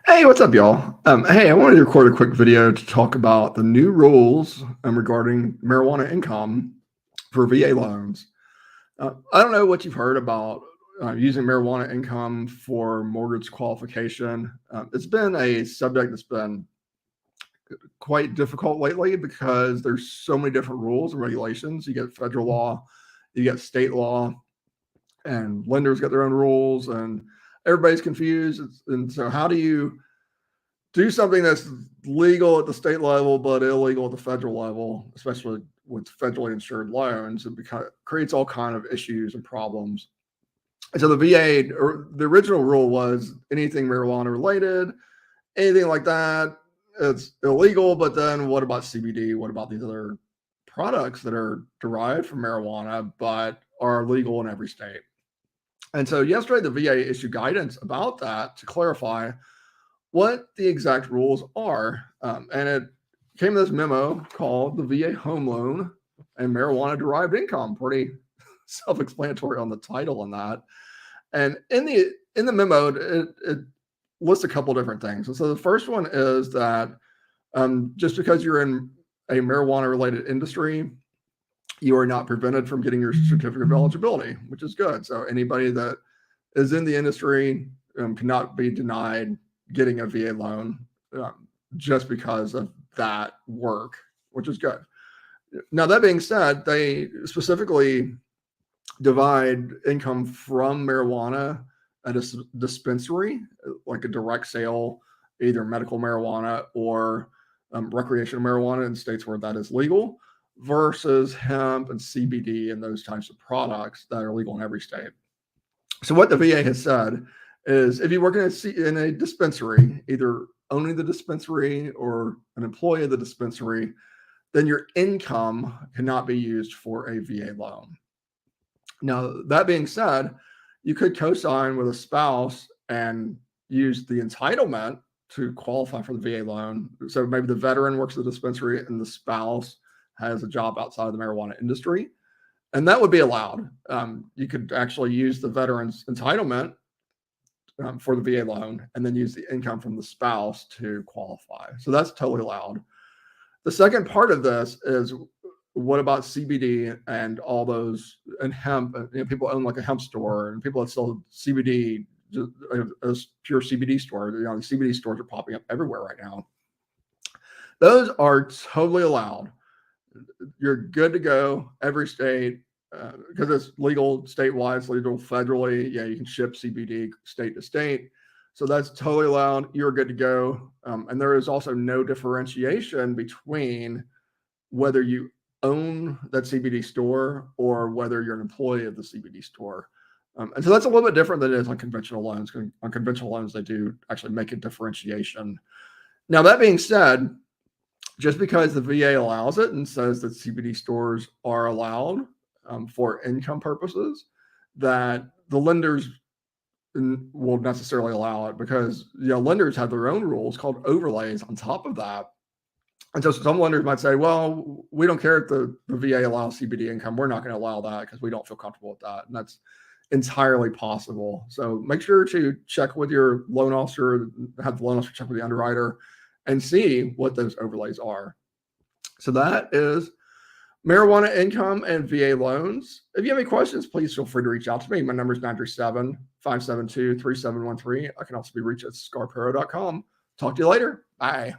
Hey, what's up, y'all? Hey, I wanted to record a quick video to talk about the new rules regarding marijuana income for VA loans. I don't know what you've heard about using marijuana income for mortgage qualification. It's been a subject that's been quite difficult lately because there's so many different rules and regulations. You get federal law, you get state law, and lenders got their own rules, and everybody's confused. And so, how do you do something that's legal at the state level but illegal at the federal level, especially with federally insured loans? It creates all kind of issues and problems. And so the VA, or the original rule, was anything marijuana related, anything like that, it's illegal. But then what about CBD? What about these other products that are derived from marijuana but are legal in every state? And so yesterday the VA issued guidance about that to clarify what the exact rules are. And it came in this memo called the VA Home Loan and Marijuana Derived Income. Pretty self-explanatory on the title on that. And in the memo, it lists a couple different things. And so the first one is that just because you're in a marijuana-related industry, you are not prevented from getting your certificate of eligibility, which is good. So anybody that is in the industry cannot be denied getting a VA loan just because of that work, which is good. Now, that being said, they specifically divide income from marijuana at a dispensary, like a direct sale, either medical marijuana or recreational marijuana in states where that is legal, versus hemp and CBD and those types of products that are legal in every state. So what the VA has said is if you work in a dispensary, either owning the dispensary or an employee of the dispensary, then your income cannot be used for a VA loan. Now, that being said, you could co-sign with a spouse and use the entitlement to qualify for the VA loan. So maybe the veteran works at the dispensary and the spouse has a job outside of the marijuana industry, and that would be allowed. You could actually use the veteran's entitlement for the VA loan and then use the income from the spouse to qualify. So that's totally allowed. The second part of this is, what about CBD and all those, and hemp? People own like a hemp store, and people that sell CBD, as pure CBD store. The CBD stores are popping up everywhere right now. Those are totally allowed. You're good to go every state because it's legal statewide, it's legal federally. Yeah, you can ship CBD state to state. So that's totally allowed. You're good to go. And there is also no differentiation between whether you own that CBD store or whether you're an employee of the CBD store. And so that's a little bit different than it is on conventional loans. On conventional loans, they do actually make a differentiation. Now, that being said, just because the VA allows it and says that CBD stores are allowed for income purposes, that the lenders will necessarily allow it, because lenders have their own rules called overlays on top of that. And so some lenders might say, well, we don't care if the VA allows CBD income. We're not going to allow that because we don't feel comfortable with that. And that's entirely possible. So make sure to check with your loan officer, have the loan officer check with the underwriter, and see what those overlays are. So that is marijuana income and VA loans. If you have any questions, please feel free to reach out to me. My number is 937-572-3713. I can also be reached at scarpero.com. Talk to you later. Bye.